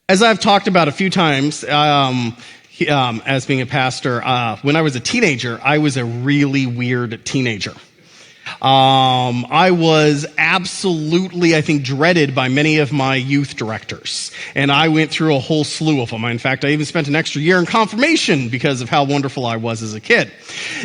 As I've talked about a few times, as being a pastor, when I was a teenager, I was a really weird teenager. I was absolutely, I think, dreaded by many of my youth directors. And I went through a whole slew of them. In fact, I even spent an extra year in confirmation because of how wonderful I was as a kid.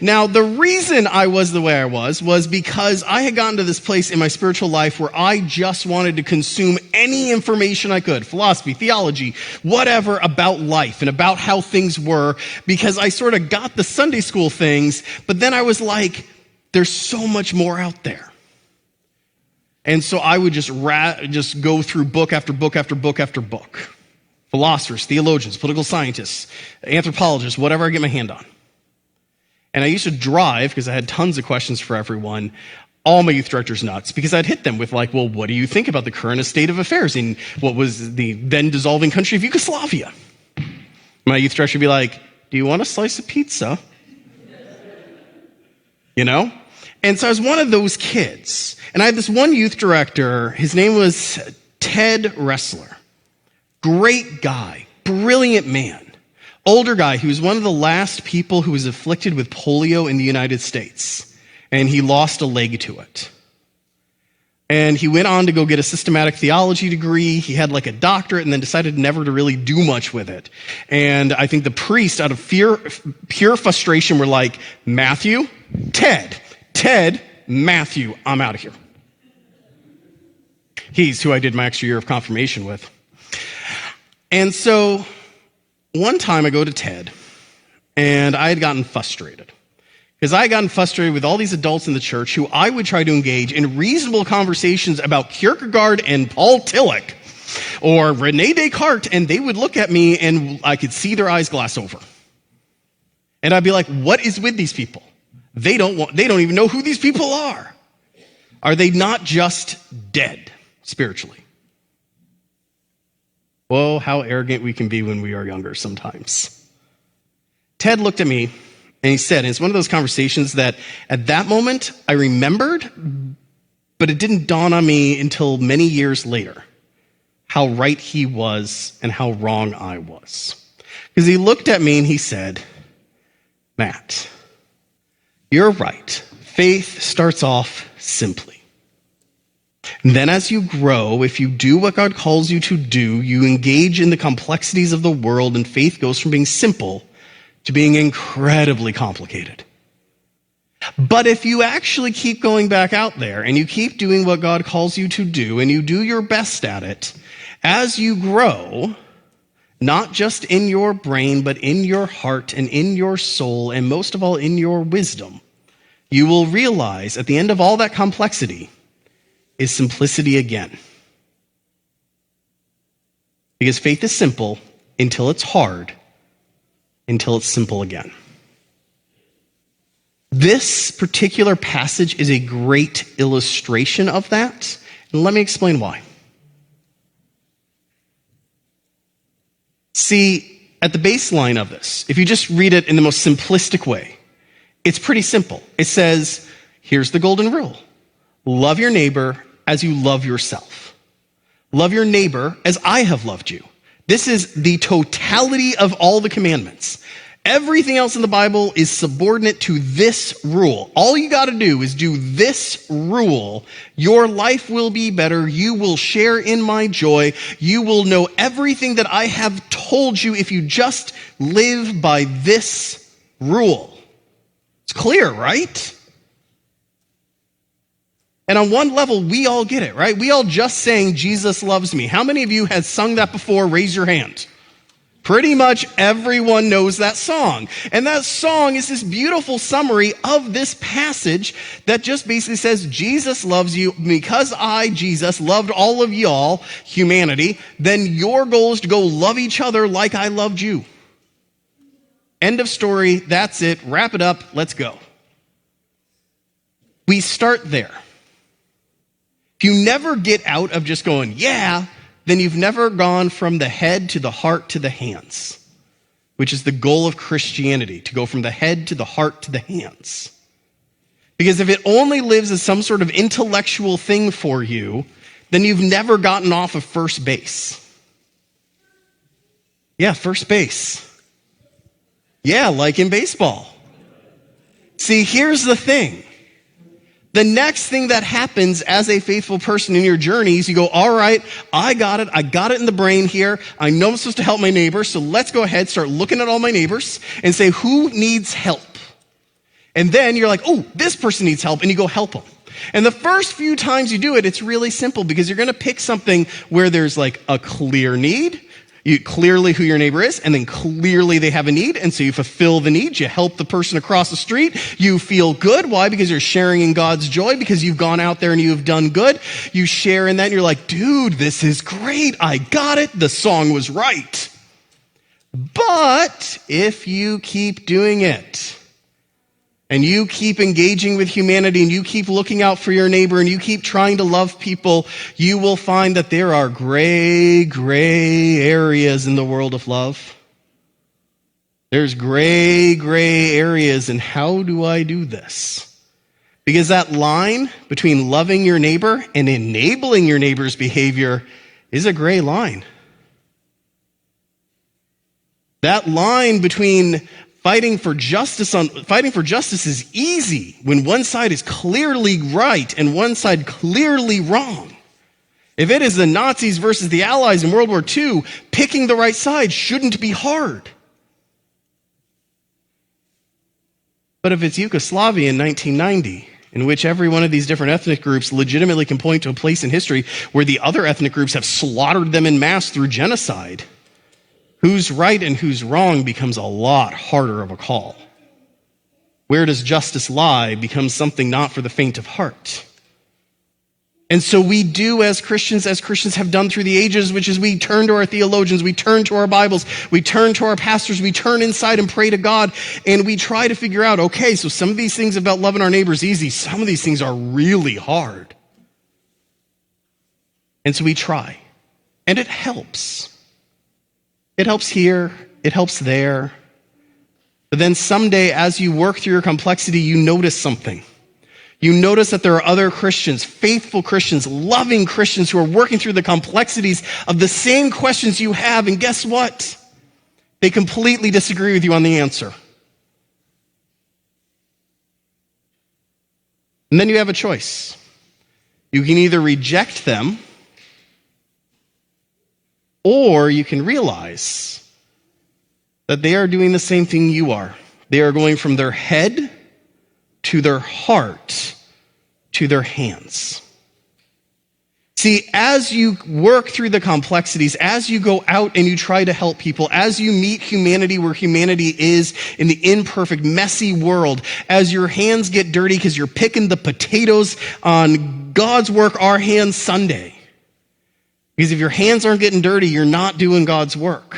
Now, the reason I was the way I was because I had gotten to this place in my spiritual life where I just wanted to consume any information I could, philosophy, theology, whatever, about life and about how things were, because I sort of got the Sunday school things, but then I was like, there's so much more out there. And so I would just go through book after book after book after book. Philosophers, theologians, political scientists, anthropologists, whatever I get my hand on. And I used to drive, because I had tons of questions for everyone, all my youth directors nuts, because I'd hit them with like, well, what do you think about the current state of affairs in what was the then dissolving country of Yugoslavia? My youth director would be like, do you want a slice of pizza? You know? And so I was one of those kids. And I had this one youth director. His name was Ted Ressler. Great guy. Brilliant man. Older guy. He was one of the last people who was afflicted with polio in the United States. And he lost a leg to it. And he went on to go get a systematic theology degree. He had like a doctorate and then decided never to really do much with it. And I think the priests, out of pure frustration, were like, Matthew, Ted, Matthew, I'm out of here. He's who I did my extra year of confirmation with. And so one time I go to Ted, and I had gotten frustrated. Because I had gotten frustrated with all these adults in the church who I would try to engage in reasonable conversations about Kierkegaard and Paul Tillich or Rene Descartes, and they would look at me and I could see their eyes glass over. And I'd be like, what is with these people? They don't even know who these people are. Are they not just dead spiritually? Whoa, how arrogant we can be when we are younger sometimes. Ted looked at me and he said, and it's one of those conversations that at that moment I remembered, but it didn't dawn on me until many years later how right he was and how wrong I was. Because he looked at me and he said, Matt, you're right. Faith starts off simply. And then as you grow, if you do what God calls you to do, you engage in the complexities of the world, and faith goes from being simple to being incredibly complicated. But if you actually keep going back out there and you keep doing what God calls you to do and you do your best at it, as you grow, not just in your brain, but in your heart and in your soul, and most of all in your wisdom, you will realize at the end of all that complexity is simplicity again. Because faith is simple until it's hard, until it's simple again. This particular passage is a great illustration of that, and let me explain why. See, at the baseline of this, if you just read it in the most simplistic way, it's pretty simple. It says, here's the golden rule. Love your neighbor as you love yourself. Love your neighbor as I have loved you. This is the totality of all the commandments. Everything else in the Bible is subordinate to this rule. All you got to do is do this rule. Your life will be better. You will share in my joy. You will know everything that I have told you if you just live by this rule. It's clear, right? And on one level, we all get it, right? We all just saying Jesus loves me. How many of you have sung that before? Raise your hand. Pretty much everyone knows that song. And that song is this beautiful summary of this passage that just basically says, Jesus loves you because I, Jesus, loved all of y'all, humanity, then your goal is to go love each other like I loved you. End of story. That's it. Wrap it up. Let's go. We start there. If you never get out of just going, yeah, then you've never gone from the head to the heart to the hands, which is the goal of Christianity, to go from the head to the heart to the hands. Because if it only lives as some sort of intellectual thing for you, then you've never gotten off of first base. Yeah, first base. Yeah, like in baseball. See, here's the thing. The next thing that happens as a faithful person in your journey is you go, all right, I got it. I got it in the brain here. I know I'm supposed to help my neighbor. So let's go ahead, start looking at all my neighbors and say, who needs help? And then you're like, oh, this person needs help. And you go help them. And the first few times you do it, it's really simple because you're going to pick something where there's like a clear need. You clearly who your neighbor is, and then clearly they have a need, and so you fulfill the need. You help the person across the street. You feel good. Why? Because you're sharing in God's joy, because you've gone out there and you've done good. You share in that, and you're like, dude, this is great. I got it. The song was right. But if you keep doing it, and you keep engaging with humanity, and you keep looking out for your neighbor, and you keep trying to love people, you will find that there are gray areas in the world of love. There's gray areas, and how do I do this? Because that line between loving your neighbor and enabling your neighbor's behavior is a gray line. That line between fighting for justice is easy when one side is clearly right and one side clearly wrong. If it is the Nazis versus the Allies in World War II, picking the right side shouldn't be hard. But if it's Yugoslavia in 1990, in which every one of these different ethnic groups legitimately can point to a place in history where the other ethnic groups have slaughtered them en masse through genocide, who's right and who's wrong becomes a lot harder of a call. Where does justice lie becomes something not for the faint of heart. And so we do as Christians have done through the ages, which is we turn to our theologians, we turn to our Bibles, we turn to our pastors, we turn inside and pray to God, and we try to figure out, okay, so some of these things about loving our neighbors easy, some of these things are really hard. And so we try, and it helps. It helps here, it helps there. But then someday, as you work through your complexity, you notice something. You notice that there are other Christians, faithful Christians, loving Christians who are working through the complexities of the same questions you have, and guess what? They completely disagree with you on the answer. And then you have a choice. You can either reject them, or you can realize that they are doing the same thing you are. They are going from their head to their heart to their hands. See, as you work through the complexities, as you go out and you try to help people, as you meet humanity where humanity is in the imperfect, messy world, as your hands get dirty because you're picking the potatoes on God's work, our hands Sunday. Because if your hands aren't getting dirty, you're not doing God's work.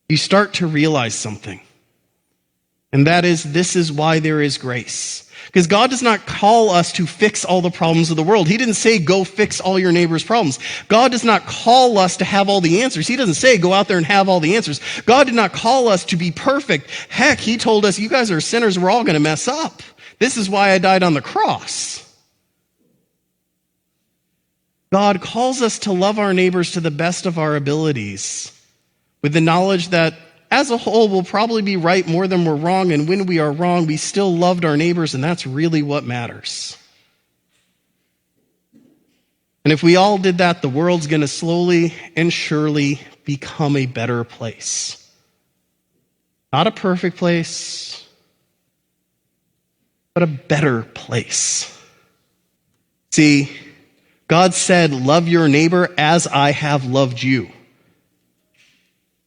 You start to realize something. And that is, this is why there is grace. Because God does not call us to fix all the problems of the world. He didn't say, go fix all your neighbor's problems. God does not call us to have all the answers. He doesn't say, go out there and have all the answers. God did not call us to be perfect. Heck, he told us, you guys are sinners. We're all going to mess up. This is why I died on the cross. God calls us to love our neighbors to the best of our abilities, with the knowledge that as a whole we'll probably be right more than we're wrong, and when we are wrong, we still loved our neighbors, and that's really what matters. And if we all did that, the world's going to slowly and surely become a better place. Not a perfect place, but a better place. See, God said, love your neighbor as I have loved you.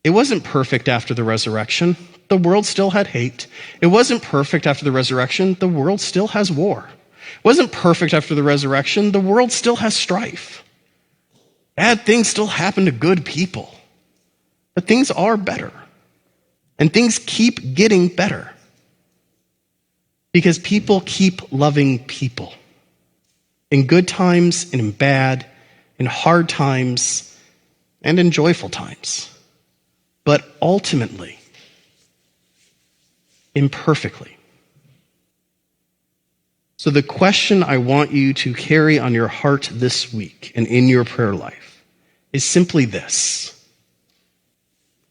It wasn't perfect after the resurrection. The world still had hate. It wasn't perfect after the resurrection. The world still has war. It wasn't perfect after the resurrection. The world still has strife. Bad things still happen to good people. But things are better. And things keep getting better. Because people keep loving people. In good times and in bad, in hard times and in joyful times. But ultimately, imperfectly. So the question I want you to carry on your heart this week and in your prayer life is simply this.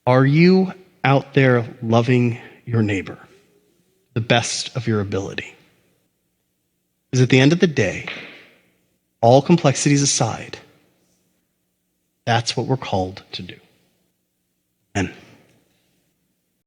Are you out there loving your neighbor the best of your ability? Because at the end of the day, all complexities aside, that's what we're called to do. Amen.